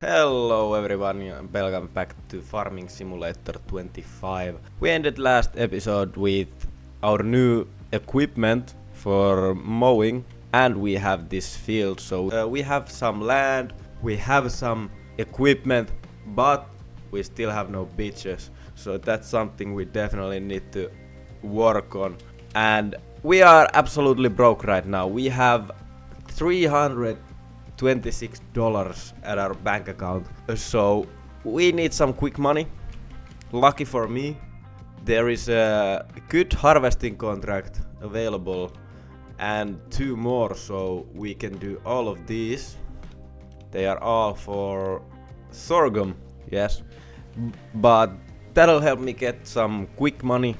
Hello everyone and welcome back to Farming Simulator 25. We ended last episode with our new equipment for mowing and we have this field. So we have some land, we have some equipment, but we still have no bitches. So that's something we definitely need to work on. And we are absolutely broke right now. We have $326 at our bank account. So we need some quick money. Lucky for me, there is a good harvesting contract available and two more, so we can do all of these. They are all for sorghum, yes. But that'll help me get some quick money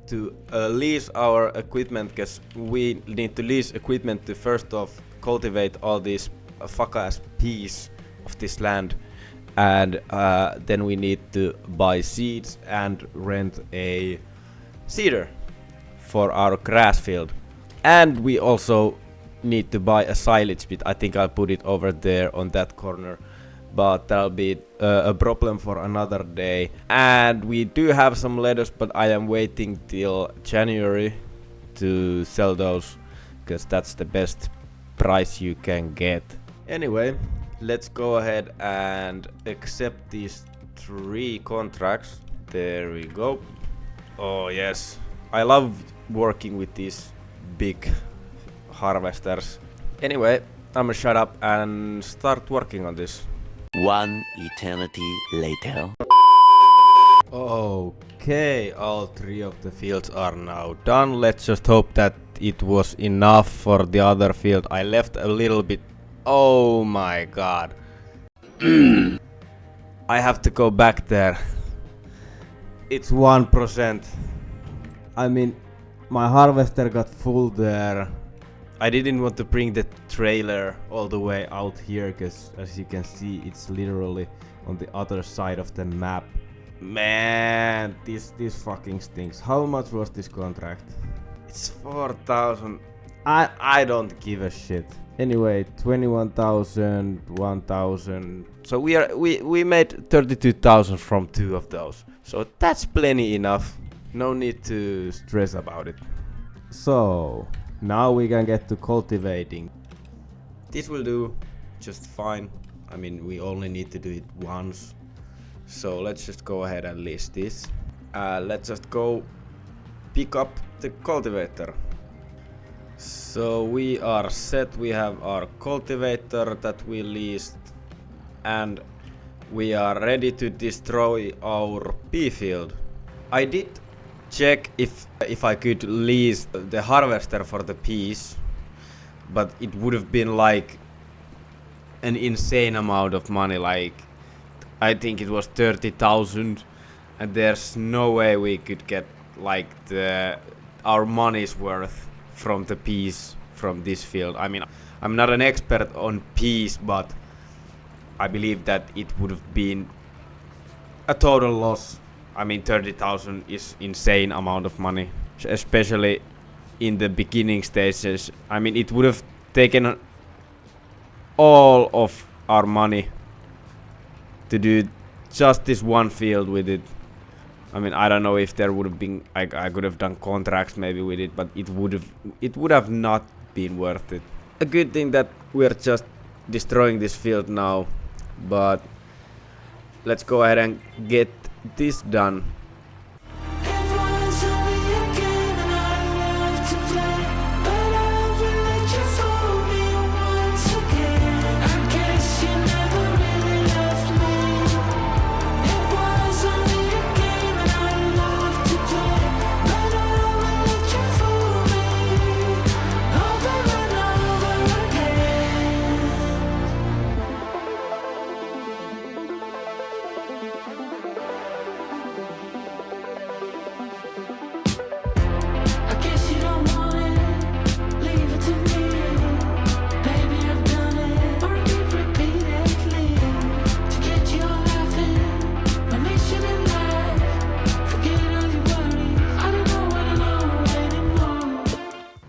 to lease our equipment, because we need to lease equipment to first off cultivate all these fuck-ass peas of this land, and then we need to buy seeds and rent a seeder for our grass field, and we also need to buy a silage bit. I think I'll put it over there on that corner, but that'll be a problem for another day. And we do have some lettuce, but I am waiting till January to sell those, because that's the best price you can get. Anyway, let's go ahead and accept these 3 contracts. There we go. Oh yes, I love working with these big harvesters. Anyway, I'm gonna shut up and start working on this. One eternity later. Okay, all 3 of the fields are now done. Let's just hope that it was enough for the other field. I left a little bit. Oh my god. I have to go back there. It's 1%. I mean, my harvester got full there. I didn't want to bring the trailer all the way out here, because as you can see, it's literally on the other side of the map. Man, this fucking stinks. How much was this contract? It's 4,000. I don't give a shit. Anyway, 21,000, 1,000. So we made 32,000 from 2 of those. So that's plenty enough. No need to stress about it. So now we can get to cultivating. This will do just fine. I mean, we only need to do it once. So let's just go ahead and list this. Let's just go pick up the cultivator. So we are set. We have our cultivator that we leased, and we are ready to destroy our pea field. I did check if I could lease the harvester for the peas, but it would have been like an insane amount of money. Like, I think it was 30,000, and there's no way we could get like our money's worth from the peas from this field. I mean, I'm not an expert on peas, but I believe that it would have been a total loss. I mean, 30,000 is insane amount of money, especially in the beginning stages. I mean, it would have taken all of our money to do just this one field with it. I mean, I don't know if there would have been, I could have done contracts maybe with it, but it would have not been worth it. A good thing that we're just destroying this field now, but let's go ahead and get this done.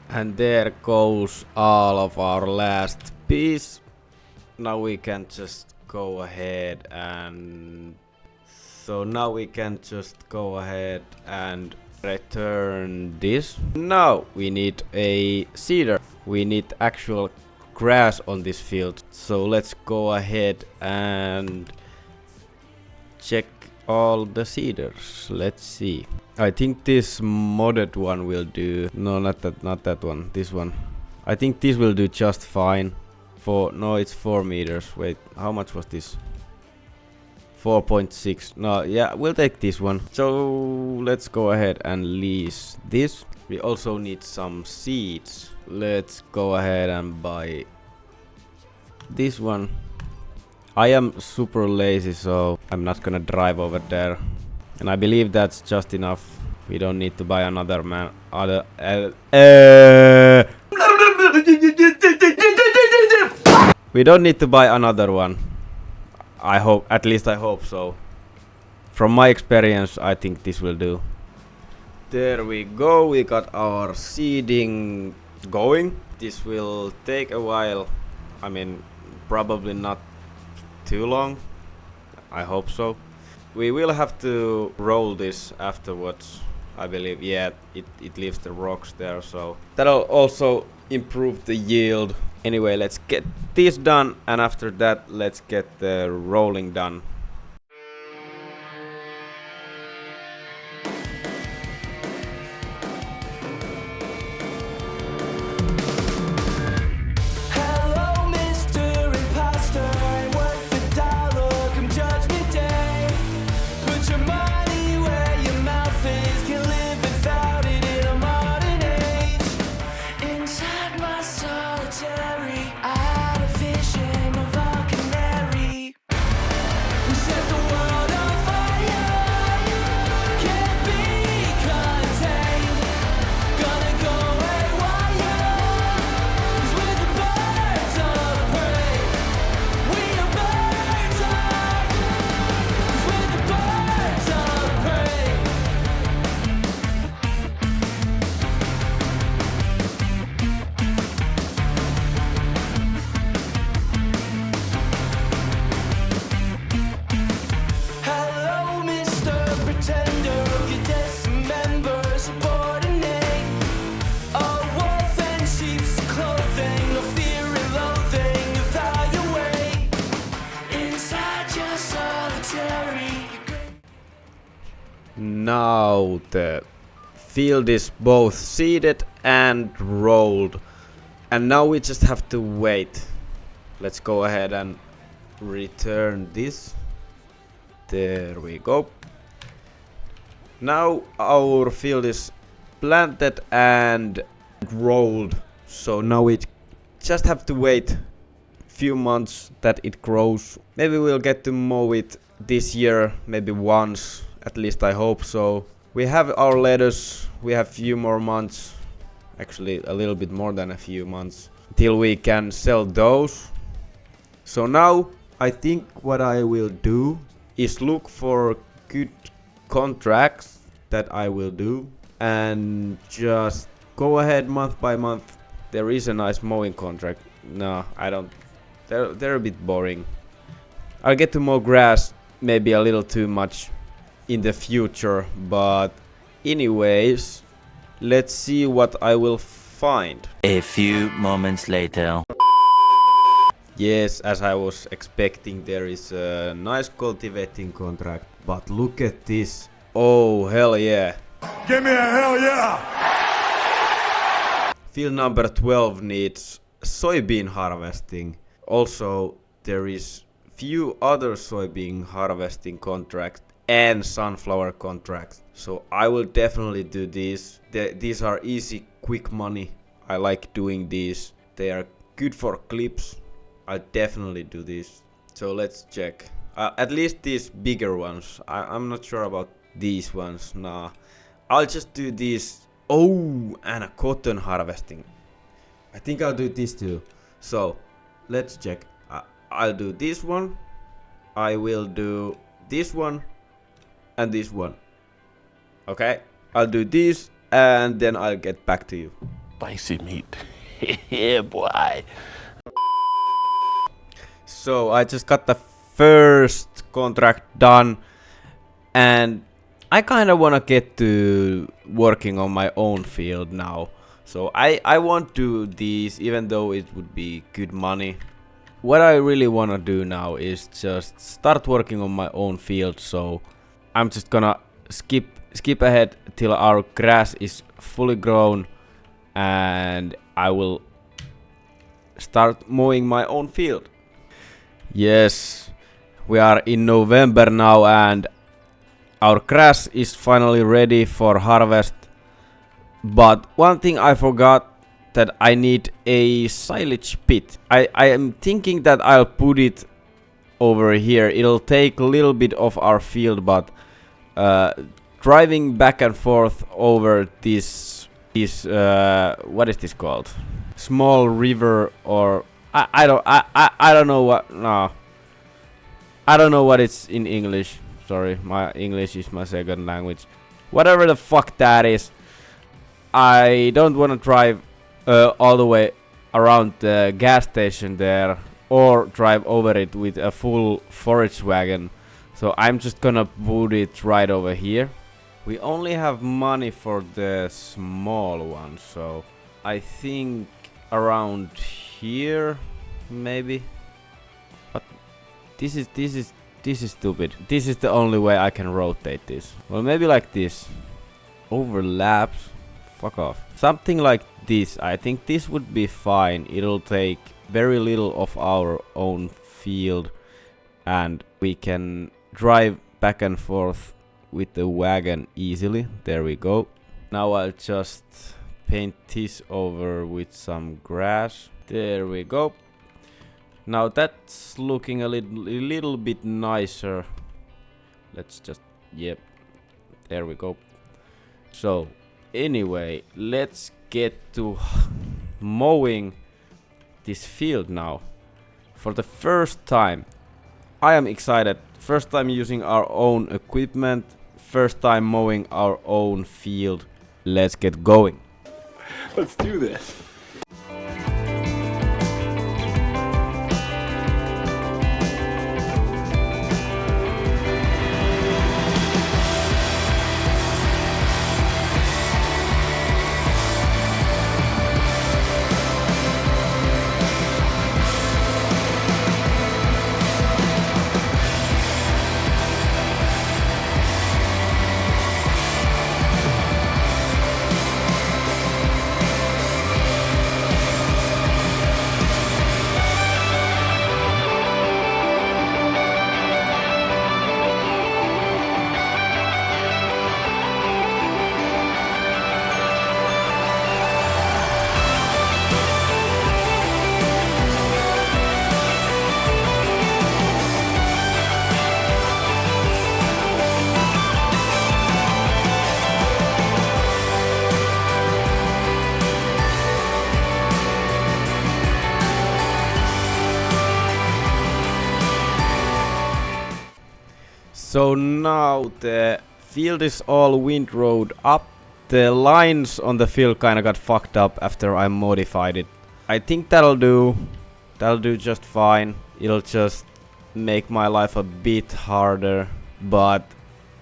And there goes all of our last piece. Now we can just go ahead and... So now we can just go ahead and return this. Now we need a seeder. We need actual grass on this field. So let's go ahead and check all the seeders. Let's see. I think this modded one will do. No, not that one. This one. I think this will do just fine. No, it's 4 meters. Wait, how much was this? 4.6. No, yeah, we'll take this one. So let's go ahead and lease this. We also need some seeds. Let's go ahead and buy this one. I am super lazy, so I'm not gonna drive over there. And I believe that's just enough. We don't need to buy another We don't need to buy another one. I hope, at least I hope so. From my experience, I think this will do. There we go, we got our seeding going. This will take a while. I mean, probably not too long. I hope so. We will have to roll this afterwards, I believe. Yeah, it leaves the rocks there, so that'll also improve the yield. Anyway, let's get this done, and after that, let's get the rolling done. Now the field is both seeded and rolled, and now we just have to wait. Let's go ahead and return this. There we go. Now our field is planted and rolled, so now we just have to wait few months that it grows. Maybe we'll get to mow it this year, maybe once. At least I hope so. We have our lettuce. We have few more months. Actually, a little bit more than a few months till we can sell those. So now I think what I will do is look for good contracts that I will do and just go ahead month by month. There is a nice mowing contract. No, I don't. They're a bit boring. I'll get to mow grass maybe a little too much in the future, but anyways, let's see what I will find. A few moments later. Yes, as I was expecting, there is a nice cultivating contract, but look at this. Oh, hell yeah. Give me a hell yeah! Field number 12 needs soybean harvesting. Also, there is few other soybean harvesting contracts and sunflower contracts. So I will definitely do these. These are easy, quick money. I like doing these. They are good for clips. I'll definitely do this. So let's check. At least these bigger ones. I'm not sure about these ones. Nah. I'll just do these. Oh, and a cotton harvesting. I think I'll do this too. So let's check. I'll do this one. I will do this one. And this one. Okay, I'll do this and then I'll get back to you. Spicy meat. Yeah, boy. So I just got the first contract done, and I kind of want to get to working on my own field now. So I want to do these, even though it would be good money. What I really want to do now is just start working on my own field. So I'm just gonna skip ahead till our grass is fully grown, and I will start mowing my own field. Yes, we are in November now, and our grass is finally ready for harvest. But one thing I forgot, that I need a silage pit. I am thinking that I'll put it over here. It'll take a little bit of our field, but driving back and forth over this what is this called? Small river, or I don't know what. No, I don't know what it's in English. Sorry, my English is my second language. Whatever the fuck that is. I don't want to drive all the way around the gas station there, or drive over it with a full forage wagon. So I'm just gonna put it right over here. We only have money for the small one, so I think around here, maybe. But this is stupid. This is the only way I can rotate this. Well, maybe like this. Overlaps. Fuck off. Something like this. I think this would be fine. It'll take very little of our own field, and we can drive back and forth with the wagon easily. There we go. Now I'll just paint this over with some grass. There we go. Now that's looking a little bit nicer. Let's just, yep, there we go. So anyway, let's get to mowing this field now. For the first time, I am excited. First time using our own equipment. First time mowing our own field. Let's get going. Let's do this. So now the field is all windrowed up. The lines on the field kinda got fucked up after I modified it. I think that'll do. That'll do just fine. It'll just make my life a bit harder, but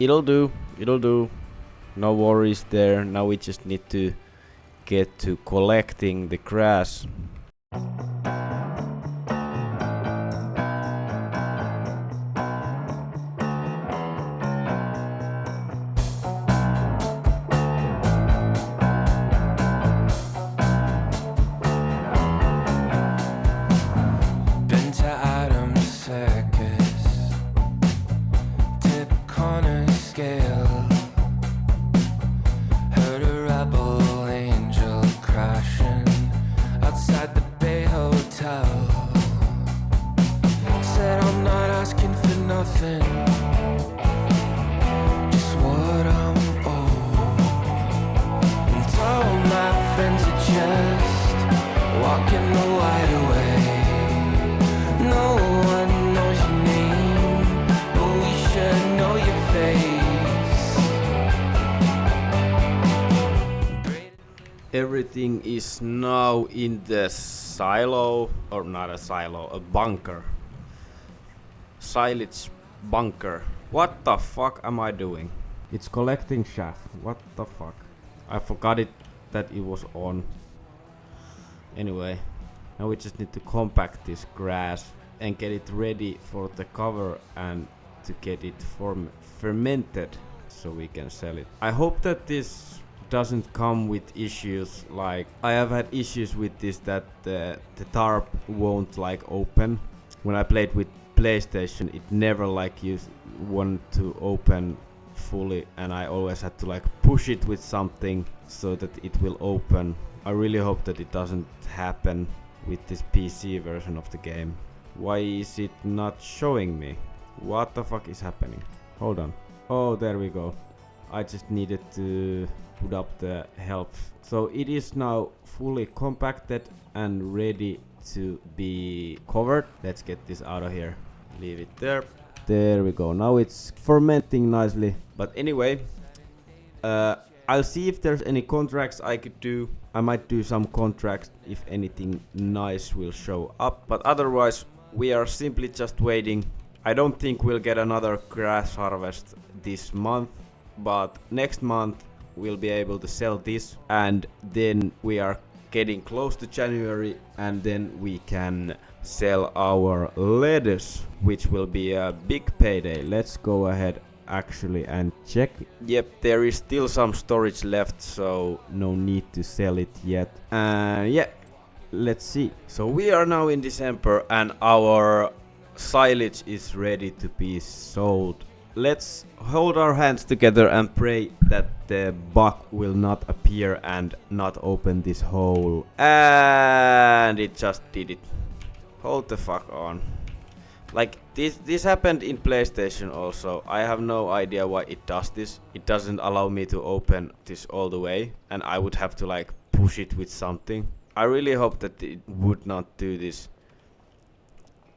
it'll do. It'll do. No worries there. Now we just need to get to collecting the grass. Just what I'm owed. And all my friends are just walking the light away. No one knows your name, but we should know your face. Everything is now in the silo, or not a silo, a bunker. silage bunker. What the fuck am I doing? It's collecting chaff. What the fuck? I forgot it that it was on. Anyway, now we just need to compact this grass and get it ready for the cover and to get it fermented so we can sell it. I hope that this doesn't come with issues like I have had issues with this, that the tarp won't like open. When I played with PlayStation, it never like you want to open fully, and I always had to like push it with something so that it will open. I really hope that it doesn't happen with this PC version of the game. Why is it not showing me? What the fuck is happening? Hold on. Oh, there we go. I just needed to put up the help. So it is now fully compacted and ready to be covered. Let's get this out of here. Leave it there. There we go. Now it's fermenting nicely. But anyway, I'll see if there's any contracts I could do. I might do some contracts if anything nice will show up. But otherwise, we are simply just waiting. I don't think we'll get another grass harvest this month, but next month we'll be able to sell this, and then we are getting close to January, and then we can sell our lettuce, which will be a big payday. Let's go ahead actually and check. Yep, there is still some storage left, so no need to sell it yet. Yeah, let's see. So we are now in December and our silage is ready to be sold. Let's hold our hands together and pray that the bug will not appear and not open this hole. And it just did it. Hold the fuck on. Like this happened in PlayStation also. I have no idea why it does this. It doesn't allow me to open this all the way, and I would have to like push it with something. I really hope that it would not do this.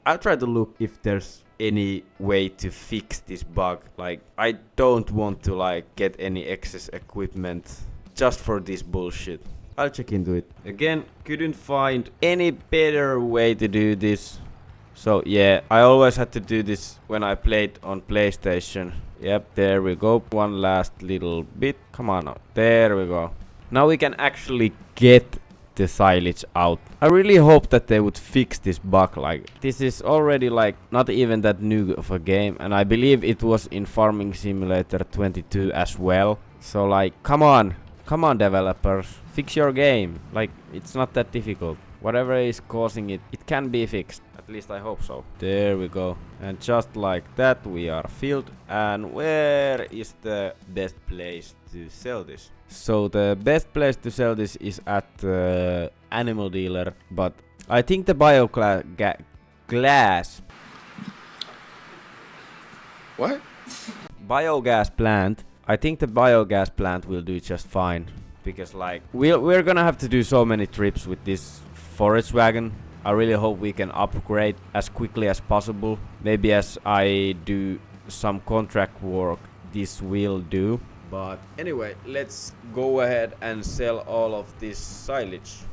I'll try to look if there's any way to fix this bug. Like, I don't want to like get any excess equipment just for this bullshit. I'll check into it. Again, couldn't find any better way to do this. So yeah, I always had to do this when I played on PlayStation. Yep, there we go. One last little bit. Come on now. There we go. Now we can actually get the silage out. I really hope that they would fix this bug. Like, this is already like not even that new of a game, and I believe it was in Farming Simulator 22 as well. So like, come on developers, fix your game. Like, it's not that difficult. Whatever is causing it, it can be fixed. At least I hope so. There we go. And just like that, we are filled. And where is the best place to sell this? So the best place to sell this is at the animal dealer, but I think the biogas What? biogas plant. I think the biogas plant will do just fine, because like we're gonna have to do so many trips with this forage wagon. I really hope we can upgrade as quickly as possible. Maybe as I do some contract work, this will do. But anyway, let's go ahead and sell all of this silage.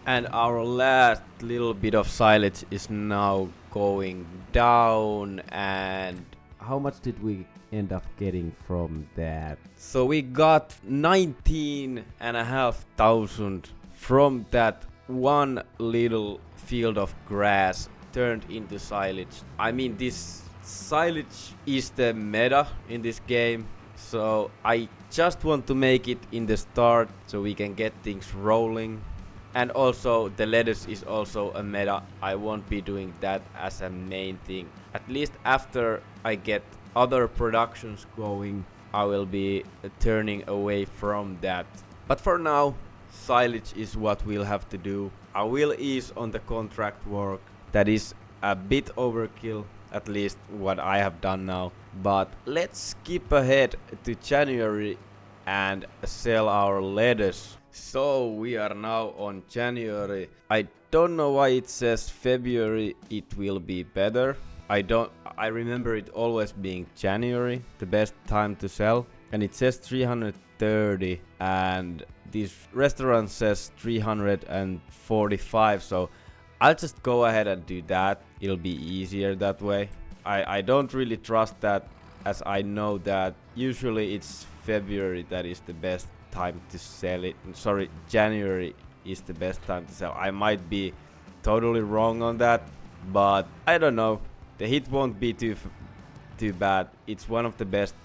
And our last little bit of silage is now going down. And how much did we end up getting from that? So we got 19,500 from that one little field of grass turned into silage. I mean, this silage is the meta in this game, so I just want to make it in the start so we can get things rolling. And also the lettuce is also a meta. I won't be doing that as a main thing. At least after I get other productions going, I will be turning away from that. But for now, silage is what we'll have to do. I will ease on the contract work. That is a bit overkill, at least what I have done now. But let's skip ahead to January and sell our lettuce. So we are now on January. I don't know why it says February it will be better. I remember it always being January, the best time to sell, and it says 330, and this restaurant says 345, so I'll just go ahead and do that. It'll be easier that way. I don't really trust that, as I know that usually it's February that is the best time to sell it. Sorry, January is the best time to sell. I might be totally wrong on that, but I don't know. The hit won't be too bad. It's one of the best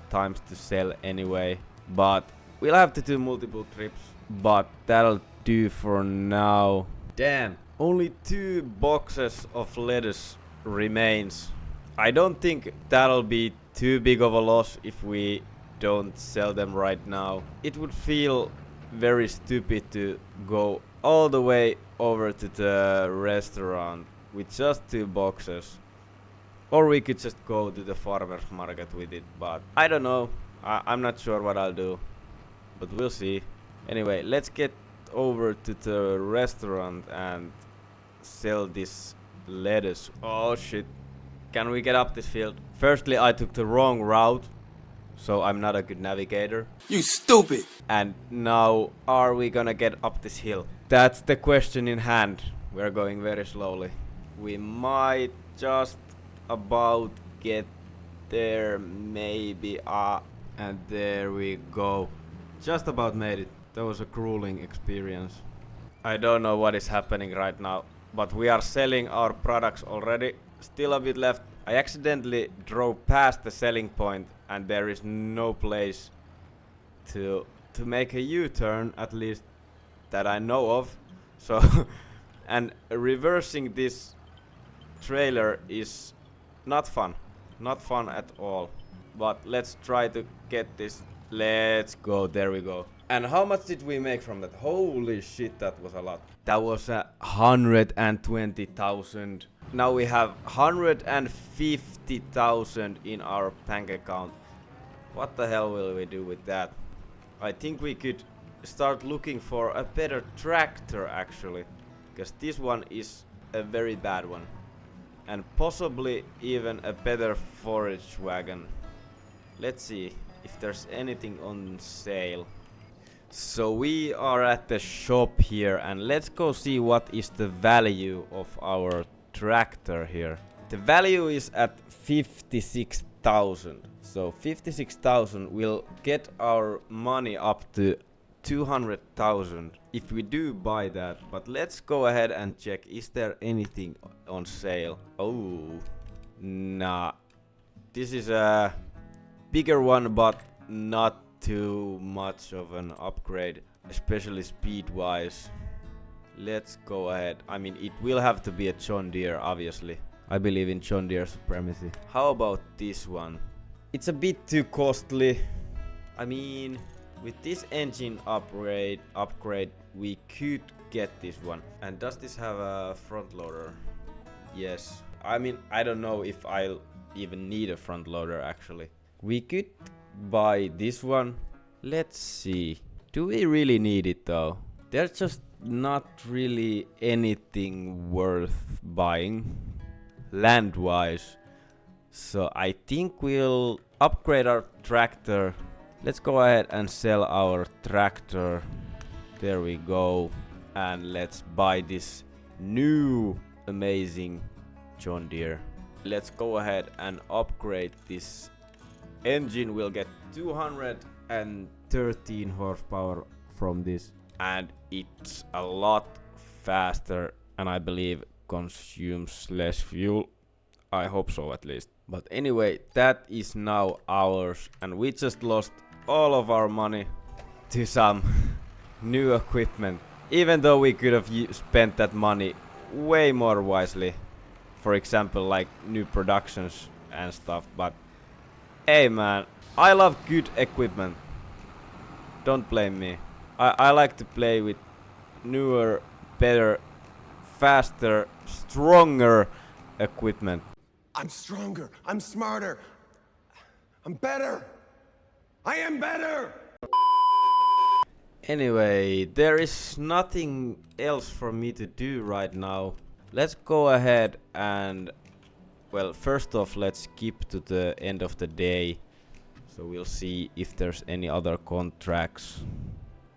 times to sell anyway, but we'll have to do multiple trips, but that'll do for now. Damn, only 2 boxes of lettuce remains. I don't think that'll be too big of a loss if we don't sell them right now. It would feel very stupid to go all the way over to the restaurant with just 2 boxes. Or we could just go to the farmer's market with it, but I don't know. I'm not sure what I'll do, but we'll see. Anyway, let's get over to the restaurant and sell this lettuce. Oh shit. Can we get up this field? Firstly, I took the wrong route, so I'm not a good navigator. You stupid! And now, are we gonna get up this hill? That's the question in hand. We're going very slowly. We might just about get there, maybe. And there we go. Just about made it. That was a grueling experience. I don't know what is happening right now, but we are selling our products already. Still a bit left. I accidentally drove past the selling point, and there is no place to make a U-turn, at least that I know of. So and reversing this trailer is not fun at all, but let's try to get this. Let's go. There we go. And how much did we make from that? Holy shit, that was a lot. That was 120,000. Now we have 150,000 in our bank account. What the hell will we do with that? I think we could start looking for a better tractor actually, because this one is a very bad one, and possibly even a better forage wagon. Let's see if there's anything on sale. So we are at the shop here, and let's go see what is the value of our tractor here. The value is at 56,000. So 56,000 will get our money up to 200,000 if we do buy that. But let's go ahead and check, is there anything on sale? Oh, nah. This is a bigger one, but not too much of an upgrade, especially speed wise. Let's go ahead. I mean, it will have to be a John Deere, obviously. I believe in John Deere supremacy. How about this one? It's a bit too costly. I mean, with this engine upgrade, we could get this one. And does this have a front loader? Yes. I mean, I don't know if I'll even need a front loader actually. We could buy this one. Let's see. Do we really need it though? There's just not really anything worth buying land wise. So I think we'll upgrade our tractor. Let's go ahead and sell our tractor. There we go. And let's buy this new amazing John Deere. Let's go ahead and upgrade this engine. We'll get 213 horsepower from this, and it's a lot faster, and I believe consumes less fuel. I hope so, at least. But anyway, that is now ours, and we just lost all of our money to some new equipment, even though we could have spent that money way more wisely. For example, like new productions and stuff. But hey man, I love good equipment. Don't blame me. I like to play with newer, better, faster, stronger equipment. I'm stronger. I'm smarter. I'm better. I am better. Anyway, there is nothing else for me to do right now. Let's go ahead and well, first off, let's skip to the end of the day. So we'll see if there's any other contracts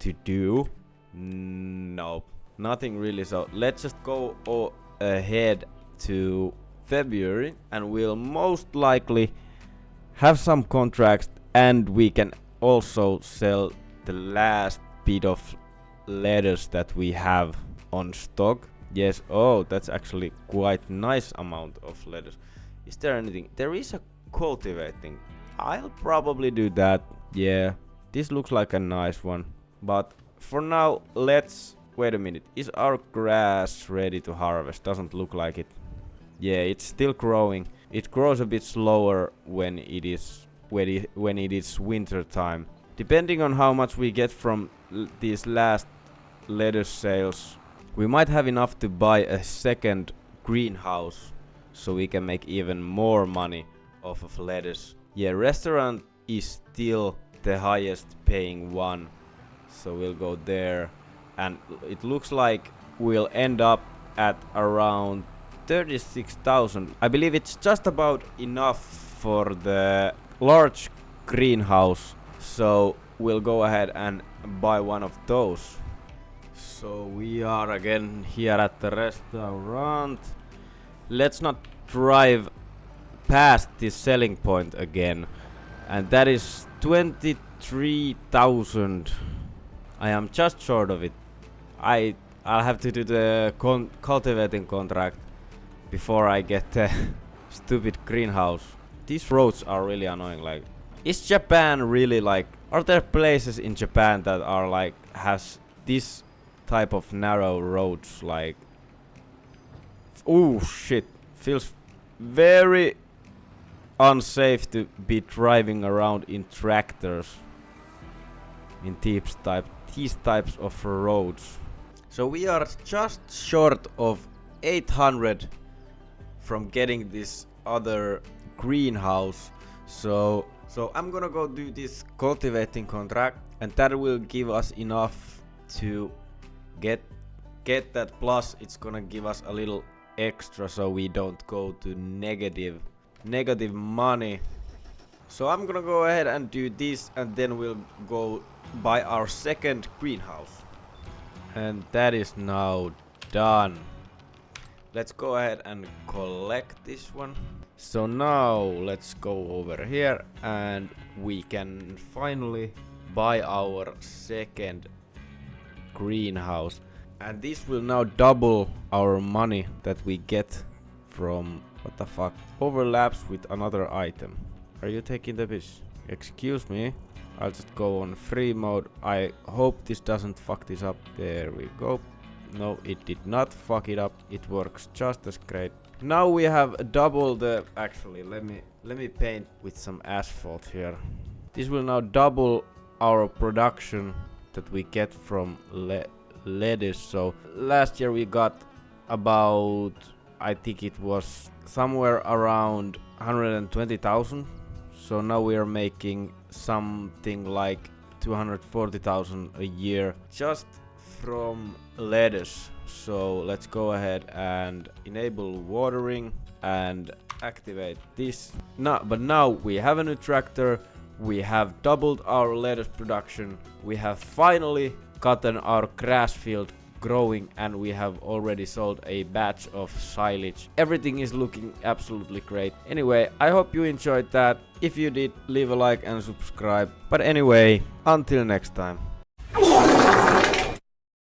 to do. Nope, nothing really. So let's just go ahead to February, and we'll most likely have some contracts, and we can also sell the last bit of letters that we have on stock. Yes, oh, that's actually quite nice amount of letters. Is there anything? There is a cultivating. I'll probably do that. Yeah, this looks like a nice one. But for now, let's... Wait a minute. Is our grass ready to harvest? Doesn't look like it. Yeah, it's still growing. It grows a bit slower when it is winter time. Depending on how much we get from these last lettuce sales, we might have enough to buy a second greenhouse, so we can make even more money off of lettuce. Yeah, restaurant is still the highest paying one, so we'll go there, and it looks like we'll end up at around 36,000. I believe it's just about enough for the large greenhouse, so we'll go ahead and buy one of those. So we are again here at the restaurant. Let's not drive past this selling point again, and that is 23,000. I am just short of it. I'll have to do the cultivating contract before I get the stupid greenhouse. These roads are really annoying. Like, is Japan really like... Are there places in Japan that are like... has this type of narrow roads? Like... Oh shit. Feels very unsafe to be driving around in tractors in these types of roads. So we are just short of 800 from getting this other greenhouse. So I'm gonna go do this cultivating contract, and that will give us enough to get that. Plus it's gonna give us a little extra, so we don't go to negative money. So I'm gonna go ahead and do this, and then we'll go buy our second greenhouse. And that is now done. Let's go ahead and collect this one. So now let's go over here, and we can finally buy our second greenhouse. And this will now double our money that we get from... What the fuck? Overlaps with another item. Are you taking the piss? Excuse me. I'll just go on free mode. I hope this doesn't fuck this up. There we go. No, it did not fuck it up. It works just as great. Now we have double the... Actually, let me paint with some asphalt here. This will now double our production that we get from lettuce. So last year we got about... I think it was somewhere around 120,000. So now we are making something like 240,000 a year just from lettuce. So let's go ahead and enable watering and activate this. But now we have a new tractor. We have doubled our lettuce production. We have finally gotten our grass field growing, and we have already sold a batch of silage. Everything is looking absolutely great. Anyway, I hope you enjoyed that. If you did, leave a like and subscribe. But anyway, until next time.